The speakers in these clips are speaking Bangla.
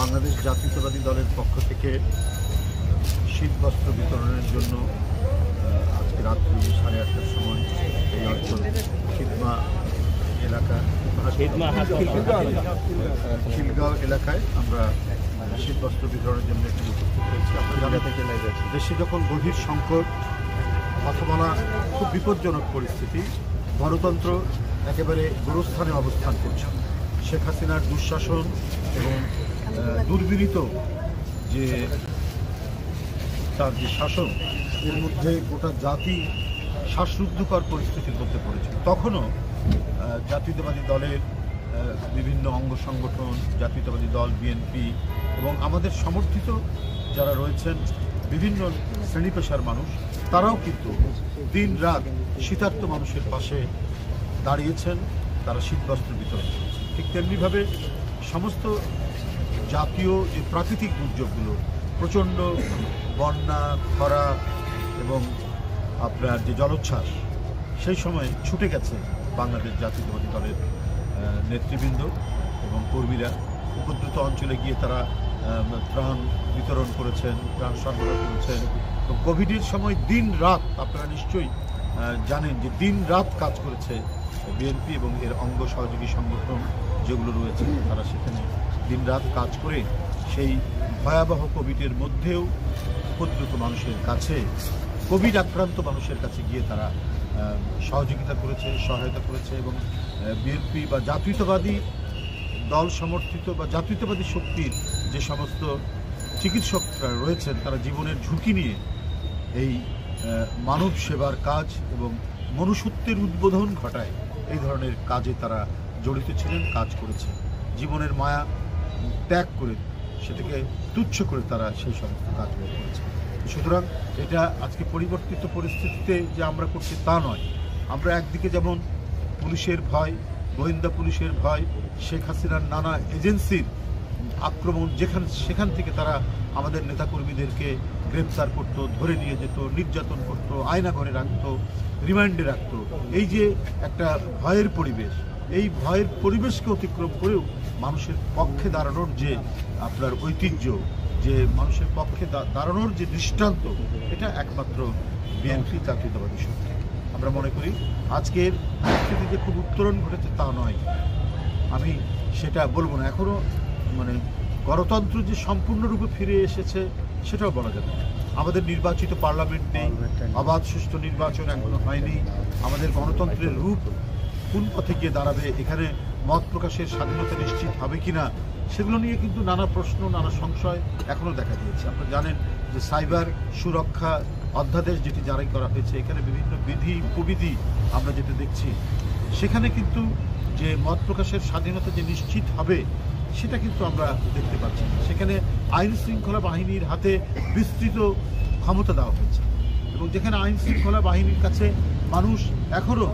বাংলাদেশ জাতীয়তাবাদী দলের পক্ষ থেকে শীতবস্ত্র বিতরণের জন্য আজকে রাত্রি 8:30টার সময় এই অঞ্চল খিদমা এলাকা খিলগাঁও এলাকায় আমরা শীতবস্ত্র বিতরণের জন্য একটি উপস্থিত হয়েছি। আপনারা দেশে যখন গভীর সংকট, কথা বলা খুব বিপজ্জনক পরিস্থিতি, গণতন্ত্র একেবারে গোরস্থানে অবস্থান করছে, শেখ হাসিনার দুঃশাসন এবং দুর্বিনীত যে তার যে শাসন, এর মধ্যে গোটা জাতি শ্বাসরুদ্ধকর পরিস্থিতির মধ্যে পড়েছে। তখনও জাতীয়তাবাদী দলের বিভিন্ন অঙ্গ সংগঠন, জাতীয়তাবাদী দল বিএনপি এবং আমাদের সমর্থিত যারা রয়েছেন বিভিন্ন শ্রেণী পেশার মানুষ, তারাও কিন্তু দিন রাত শীতার্ত মানুষের পাশে দাঁড়িয়েছেন, তারা শীতবস্ত্র বিতরণ করেছেন। ঠিক তেমনিভাবে সমস্ত জাতীয় যে প্রাকৃতিক দুর্যোগগুলো, প্রচণ্ড বন্যা, খরা এবং আপনার যে জলোচ্ছ্বাস, সেই সময় ছুটে গেছে বাংলাদেশ জাতীয়তাবাদী দলের নেতৃবৃন্দ এবং কর্মীরা। উপদ্রুত অঞ্চলে গিয়ে তারা ত্রাণ বিতরণ করেছেন, ত্রাণ সরবরাহ করেছেন। তো কোভিডের সময় দিন রাত, আপনারা নিশ্চয়ই জানেন যে দিন রাত কাজ করেছে বিএনপি এবং এর অঙ্গ সহযোগী সংগঠন যেগুলো রয়েছে, তারা সেখানে দিন রাত কাজ করে সেই ভয়াবহ কোভিডের মধ্যেও উপদ্রুত মানুষের কাছে, কোভিড আক্রান্ত মানুষের কাছে গিয়ে তারা সহযোগিতা করেছে, সহায়তা করেছে। এবং বিএনপি বা জাতীয়তাবাদী দল সমর্থিত বা জাতীয়তাবাদী শক্তির যে সমস্ত চিকিৎসকরা রয়েছেন, তারা জীবনের ঝুঁকি নিয়ে এই মানব সেবার কাজ এবং মনুষ্যত্বের উদ্বোধন ঘটায় এই ধরনের কাজে তারা জড়িত ছিলেন, কাজ করেছে। জীবনের মায়া ত্যাগ করে, সেটাকে তুচ্ছ করে তারা সেই সমস্ত কাজগুলো করেছে। সুতরাং এটা আজকে পরিবর্তিত পরিস্থিতিতে যে আমরা করছি তা নয়। আমরা একদিকে যেমন পুলিশের ভয়, গোয়েন্দা পুলিশের ভয়, শেখ হাসিনার নানা এজেন্সির আক্রমণ, সেখান থেকে তারা আমাদের নেতাকর্মীদেরকে গ্রেপ্তার করত, ধরে নিয়ে যেত, নির্যাতন করত, আয়নাঘরে রাখত, রিমান্ডে রাখত। এই যে একটা ভয়ের পরিবেশ, এই ভয়ের পরিবেশকে অতিক্রম করেও মানুষের পক্ষে দাঁড়ানোর যে আপনার ঐতিহ্য, যে মানুষের পক্ষে দাঁড়ানোর যে দৃষ্টান্ত, এটা একমাত্র বিএনপি জাতীয়তাবাদী শক্তি। আমরা মনে করি আজকের পরিস্থিতিতে খুব উত্তরণ ঘটেছে তা নয়, আমি সেটা বলবো না। এখনও মানে গণতন্ত্র যে সম্পূর্ণরূপে ফিরে এসেছে সেটাও বলা যাবে না। আমাদের নির্বাচিত পার্লামেন্ট নেই, অবাধ সুষ্ঠু নির্বাচন এখনো হয়নি। আমাদের গণতন্ত্রের রূপ কোন পথে গিয়ে দাঁড়াবে, এখানে মত প্রকাশের স্বাধীনতা নিশ্চিত হবে কিনা, সেগুলো নিয়ে কিন্তু নানা প্রশ্ন, নানা সংশয় এখনও দেখা দিয়েছে। আপনারা জানেন যে সাইবার সুরক্ষা অধ্যাদেশ যেটি জারি করা হয়েছে, এখানে বিভিন্ন বিধি উপবিধি আমরা যেটা দেখছি, সেখানে কিন্তু যে মত প্রকাশের স্বাধীনতা যে নিশ্চিত হবে সেটা কিন্তু আমরা দেখতে পাচ্ছি। সেখানে আইন শৃঙ্খলা বাহিনীর হাতে বিস্তৃত ক্ষমতা দেওয়া হয়েছে এবং যেখানে আইন শৃঙ্খলা বাহিনীর কাছে মানুষ এখনও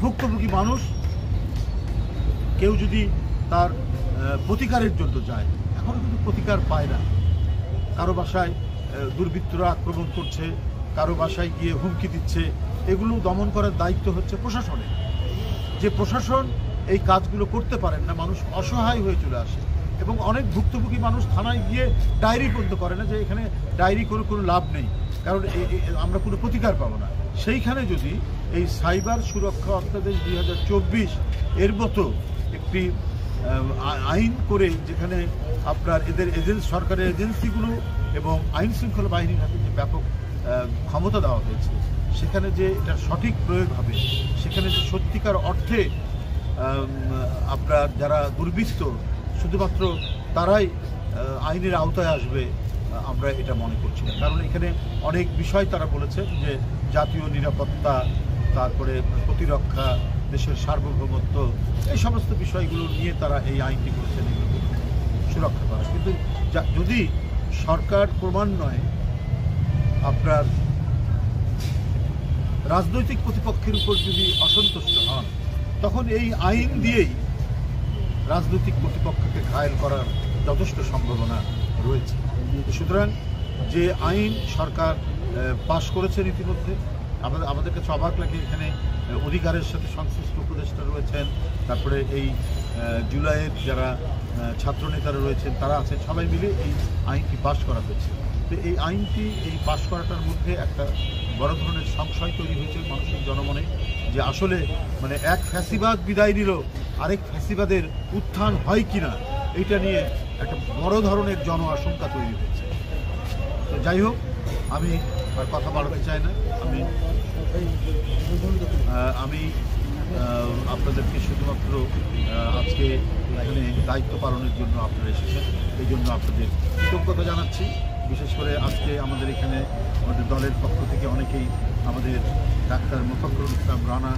ভুক্তভোগী মানুষ, কেউ যদি তার প্রতিকারের জন্য যায়, এখনও কিন্তু প্রতিকার পায় না। কারো বাসায় দুর্বৃত্তরা আক্রমণ করছে, কারো বাসায় গিয়ে হুমকি দিচ্ছে, এগুলো দমন করার দায়িত্ব হচ্ছে প্রশাসনের। যে প্রশাসন এই কাজগুলো করতে পারেন না, মানুষ অসহায় হয়ে চলে আসে এবং অনেক ভুক্তভোগী মানুষ থানায় গিয়ে ডায়েরি পর্যন্ত করে না, যে এখানে ডায়েরি করে কোনো লাভ নেই, কারণ আমরা কোনো প্রতিকার পাবো না। সেইখানে যদি এই সাইবার সুরক্ষা অধ্যাদেশ 2024 এর মতো একটি আইন করে, যেখানে আপনার এদের সরকারের এজেন্সিগুলো এবং আইন শৃঙ্খলা বাহিনীর হাতে যে ব্যাপক ক্ষমতা দেওয়া হয়েছে, সেখানে যে এটা সঠিক প্রয়োগ হবে, সেখানে যে সত্যিকার অর্থে আপনার যারা দুর্বৃত্ত শুধুমাত্র তারাই আইনের আওতায় আসবে, আমরা এটা মনে করছি না। কারণ এখানে অনেক বিষয় তারা বলেছেন যে জাতীয় নিরাপত্তা, তারপরে প্রতিরক্ষা, দেশের সার্বভৌমত্ব, এই সমস্ত বিষয়গুলো নিয়ে তারা এই আইনটি করেছেন, এগুলো সুরক্ষা করা। কিন্তু যদি সরকার ক্রমান্বয়ে আপনার রাজনৈতিক প্রতিপক্ষের উপর যদি অসন্তুষ্ট হন, তখন এই আইন দিয়েই রাজনৈতিক প্রতিপক্ষকে ঘায়েল করার যথেষ্ট সম্ভাবনা রয়েছে। সুতরাং যে আইন সরকার পাশ করেছে ইতিমধ্যে, আমাদের কাছে অবাক লাগে, এখানে অধিকারের সাথে সংশ্লিষ্ট উপদেষ্টা রয়েছেন, তারপরে এই জুলাইয়ের যারা ছাত্রনেতারা রয়েছেন, তারা আছেন, সবাই মিলে এই আইনটি পাশ করা হয়েছে। তো এই আইনটি এই পাশ করাটার মধ্যে একটা বড় ধরনের সংশয় তৈরি হয়েছে মানুষের জনমনে, যে আসলে মানে এক ফ্যাসিবাদ বিদায় নিল, আরেক ফ্যাসিবাদের উত্থান হয় কিনা, এইটা নিয়ে একটা বড় ধরনের জন আশঙ্কা তৈরি হয়েছে। তো যাই হোক, আমি আর কথা বাড়াতে চাই না। আমি আপনাদেরকে শুধুমাত্র আজকে এখানে দায়িত্ব পালনের জন্য আপনারা এসেছেন, এই জন্য আপনাদের কৃতজ্ঞতা জানাচ্ছি। বিশেষ করে আজকে আমাদের এখানে আমাদের দলের পক্ষ থেকে অনেকেই, আমাদের ডাক্তার মোফাজ্জল ইসলাম রানা,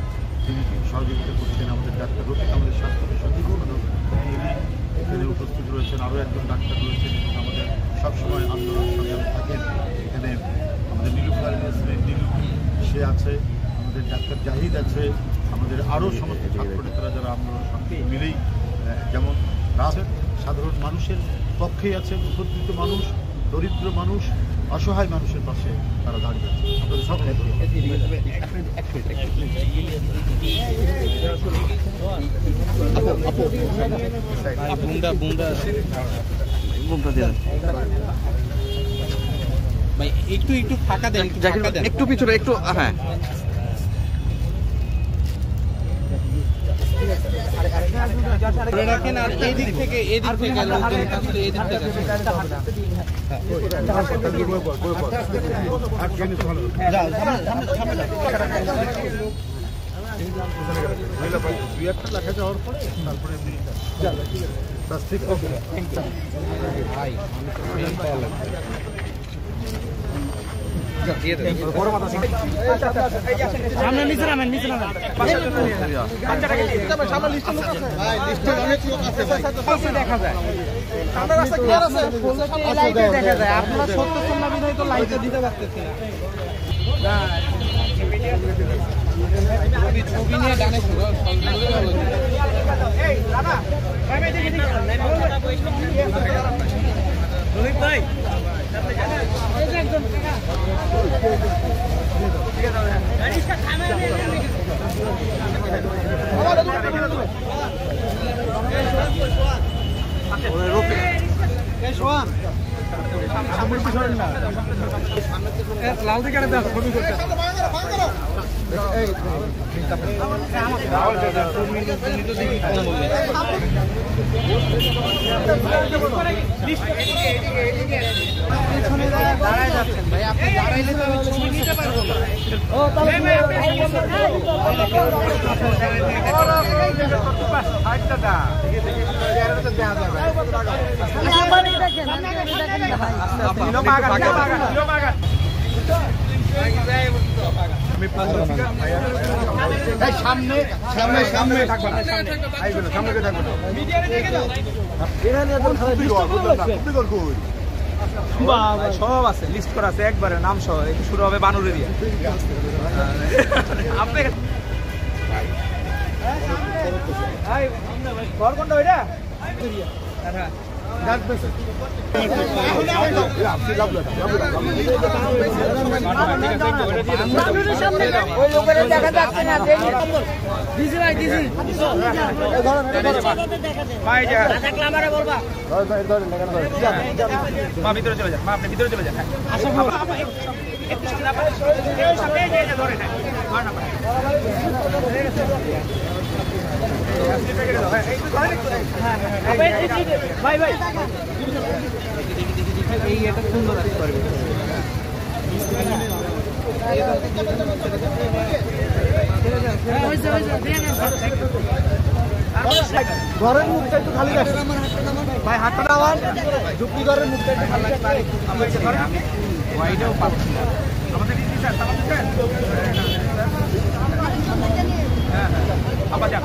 তিনি সহযোগিতা করছেন, আমাদের ডাক্তার রফিক, আমাদের স্বাস্থ্য বিষয়ক এখানে উপস্থিত রয়েছেন, আরও একজন ডাক্তার রয়েছেন এবং আমাদের সবসময় আন্দোলন সংগ্রামে থাকেন। এখানে আমাদের নীলুফার নীলু সে আছে, আমাদের ডাক্তার জাহিদ আছে, আমাদের আরও সমস্ত ছাত্রনেতারা যারা আন্দোলন সঙ্গে মিলেই যেমন সাধারণ মানুষের পক্ষেই আছেন, উপকৃত মানুষ, দরিদ্র মানুষ, অসহায় মানুষের পাশে তারা দাঁড়িয়ে আছে। আপনাদের সকলে একটু ফাঁকা দেন, একটু পিছনে একটু, হ্যাঁ রাখেন। আর এই দিক থেকে দুই একটা লেখা যাওয়ার পরে তারপরে দেখা যায় আপনারা সত্য বিধায় তো লাইটে দিতে পারতেছি না। ছবি নিয়ে গানে ভাই লাল দিকে ছবি করতে দাঁড়ায় যাচ্ছেন ভাই, আপনি দাঁড়াইলে তো আমি ছবি নিতে পারবো না। সামনে সামনে সামনে সব আছে, লিস্ট করা আছে একবারে নাম সহ। শুরু হবে বানুরে দিয়ে। আপনার ঘর কোনটা ওইটা? ভিতরে চলে যান, আপনি ভিতরে চলে যান। ভাই ভাই এই এটা সুন্দর আসতে পারবে। ঘরের মুখটা একটু খালি রাখেন ভাই, হাতটা নামান। ঝুঁকি ঘরের মুখটা একটু খালি রাখেন। ওয়াইডেও পাচ্ছি না আমাদের। হ্যাঁ হ্যাঁ আবার যান।